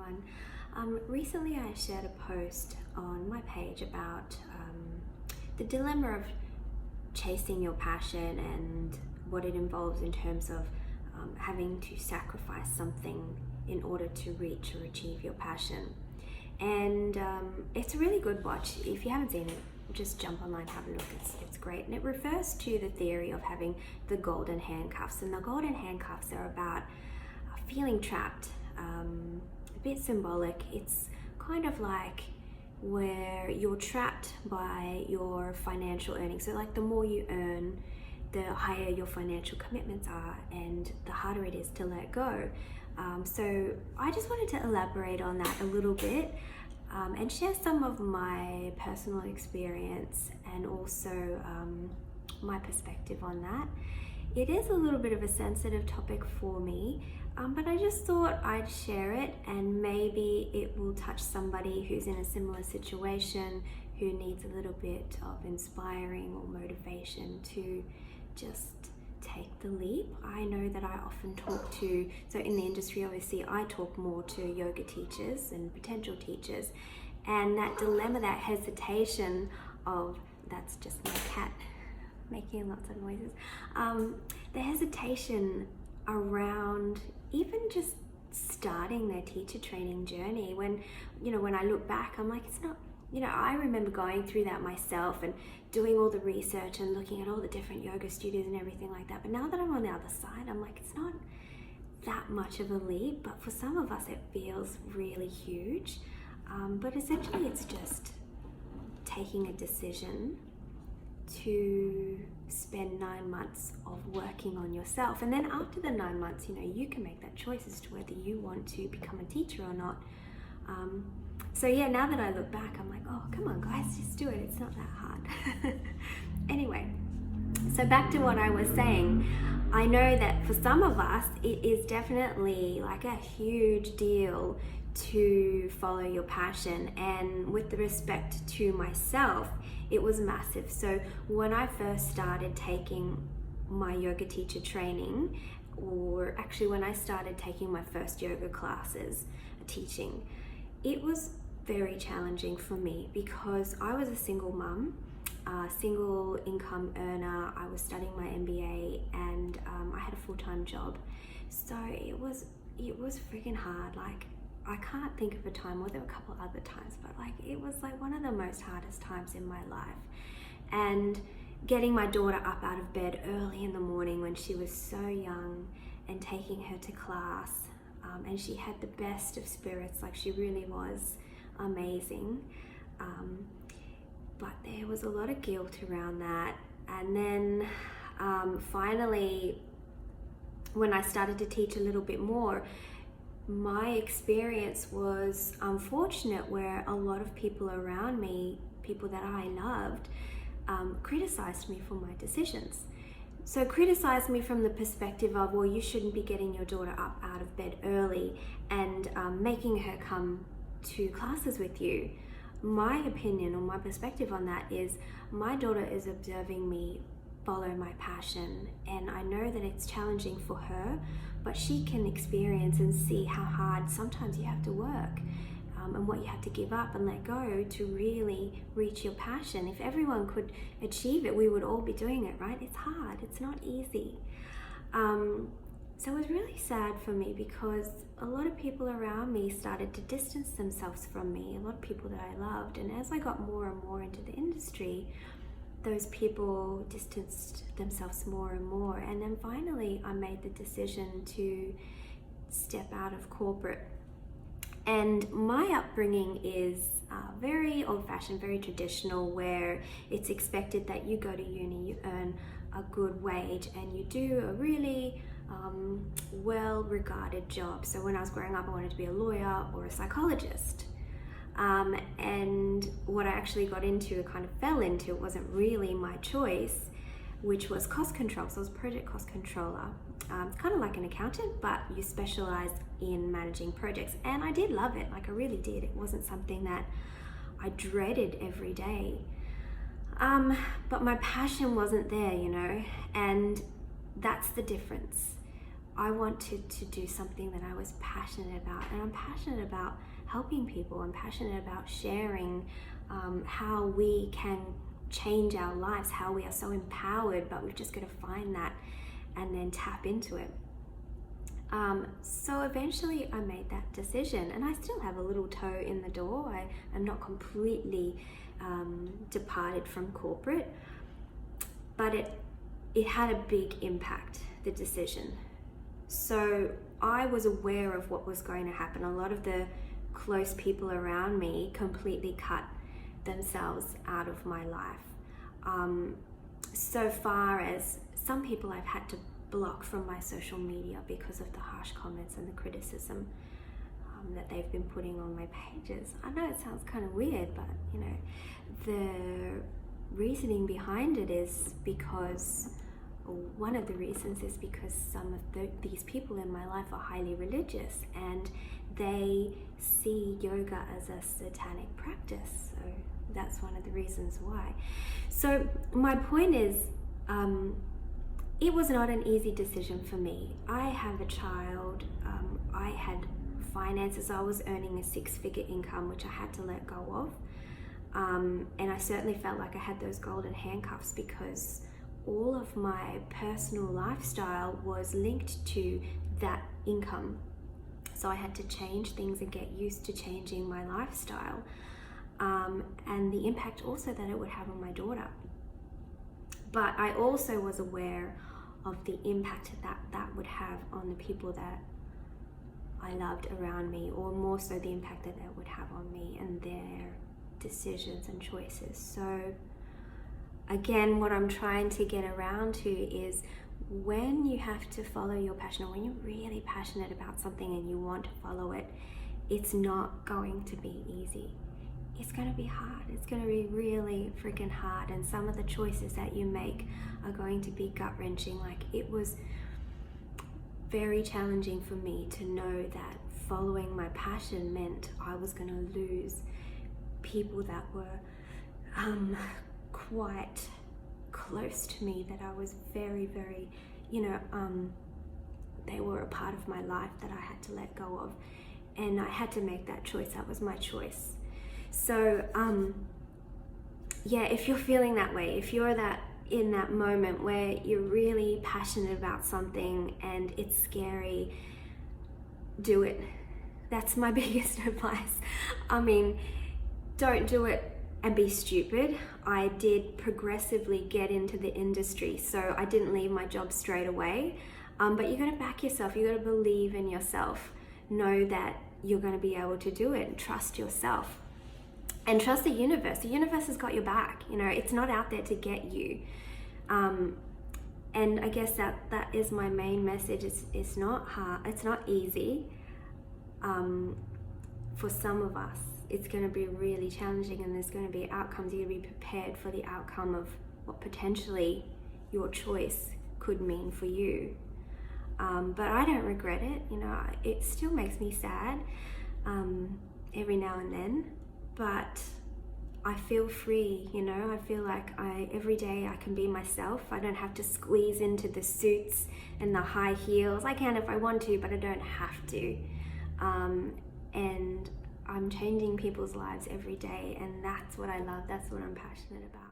everyone. Recently I shared a post on my page about the dilemma of chasing your passion and what it involves in terms of having to sacrifice something in order to reach or achieve your passion. And it's a really good watch. If you haven't seen it, just jump online, have a look. It's great. And it refers to the theory of having the golden handcuffs. And the golden handcuffs are about feeling trapped, a bit symbolic. It's kind of like where you're trapped by your financial earnings. So like the more you earn, the higher your financial commitments are and the harder it is to let go. So I just wanted to elaborate on that a little bit and share some of my personal experience and also my perspective on that. It is a little bit of a sensitive topic for me, but I just thought I'd share it and maybe it will touch somebody who's in a similar situation, who needs a little bit of inspiring or motivation to just take the leap. I know that I often talk to, so in the industry obviously I talk more to yoga teachers and potential teachers, and that dilemma, that hesitation of, that's just my cat making lots of noises, the hesitation around even just starting their teacher training journey. When I look back, I'm like, it's not, I remember going through that myself and doing all the research and looking at all the different yoga studios and everything like that. But now that I'm on the other side, I'm like, it's not that much of a leap, but for some of us it feels really huge. But essentially it's just taking a decision to spend 9 months of working on yourself. And then after the 9 months, you can make that choice as to whether you want to become a teacher or not. So yeah, now that I look back, I'm like, oh, come on guys, just do it. It's not that hard. Anyway, so back to what I was saying. I know that for some of us, it is definitely like a huge deal to follow your passion. And with the respect to myself, it was massive. So when I first started taking my yoga teacher training, or actually when I started taking my first yoga classes, teaching, it was very challenging for me because I was a single mum, single income earner. I was studying my MBA and I had a full-time job. So it was freaking hard. Like, I can't think of a time, well there were a couple other times, but like it was like one of the most hardest times in my life. And getting my daughter up out of bed early in the morning when she was so young and taking her to class, and she had the best of spirits, like she really was amazing, but there was a lot of guilt around that. And then finally, when I started to teach a little bit more, my experience was unfortunate, where a lot of people around me, people that I loved, criticized me for my decisions. So criticized me from the perspective of, well, you shouldn't be getting your daughter up out of bed early and making her come to classes with you. My opinion or my perspective on that is, my daughter is observing me follow my passion, and I know that it's challenging for her, but she can experience and see how hard sometimes you have to work, and what you have to give up and let go to really reach your passion. If everyone could achieve it, we would all be doing it, right? It's hard, it's not easy. So it was really sad for me because a lot of people around me started to distance themselves from me, a lot of people that I loved. And as I got more and more into the industry, those people distanced themselves more and more. And then finally I made the decision to step out of corporate. And my upbringing is very old-fashioned, very traditional, where it's expected that you go to uni, you earn a good wage, and you do a really well-regarded job. So when I was growing up, I wanted to be a lawyer or a psychologist. And what I actually got into, kind of fell into, it wasn't really my choice, which was cost control. So I was a project cost controller. It's kind of like an accountant, but you specialize in managing projects. And I did love it, like I really did. It wasn't something that I dreaded every day. But my passion wasn't there, and that's the difference. I wanted to do something that I was passionate about, and I'm passionate about helping people. I'm passionate about sharing how we can change our lives, how we are so empowered, but we've just got to find that and then tap into it. So eventually I made that decision, and I still have a little toe in the door. I am not completely departed from corporate, but it had a big impact, the decision. So I was aware of what was going to happen. A lot of the close people around me completely cut themselves out of my life. So far as some people I've had to block from my social media because of the harsh comments and the criticism that they've been putting on my pages. I know it sounds kind of weird, but you know, the reasoning behind it is because, or one of the reasons is because some of these people in my life are highly religious, and they see yoga as a satanic practice. So that's one of the reasons why. So my point is, it was not an easy decision for me. I have a child. I had finances. I was earning a 6-figure income, which I had to let go of. And I certainly felt like I had those golden handcuffs because all of my personal lifestyle was linked to that income. So I had to change things and get used to changing my lifestyle. And the impact also that it would have on my daughter. But I also was aware of the impact that would have on the people that I loved around me, or more so the impact that would have on me and their decisions and choices. So again, what I'm trying to get around to is, when you have to follow your passion, or when you're really passionate about something and you want to follow it, it's not going to be easy. It's going to be hard. It's going to be really freaking hard. And some of the choices that you make are going to be gut-wrenching. Like, it was very challenging for me to know that following my passion meant I was going to lose people that were quite close to me, that I was very, very, they were a part of my life that I had to let go of. And I had to make that choice. That was my choice. So, if you're feeling that way, if you're in that moment where you're really passionate about something and it's scary, do it. That's my biggest advice. I mean, don't do it and be stupid. I did progressively get into the industry, so I didn't leave my job straight away. But you got to back yourself. You got to believe in yourself. Know that you're going to be able to do it, and trust yourself. And trust the universe. The universe has got your back. It's not out there to get you. And I guess that is my main message. It's not hard. It's not easy. For some of us, it's going to be really challenging, and there's going to be outcomes. You're going to be prepared for the outcome of what potentially your choice could mean for you. But I don't regret it. It still makes me sad every now and then. But I feel free, I feel like every day I can be myself. I don't have to squeeze into the suits and the high heels. I can if I want to, but I don't have to. And I'm changing people's lives every day, and that's what I love. That's what I'm passionate about.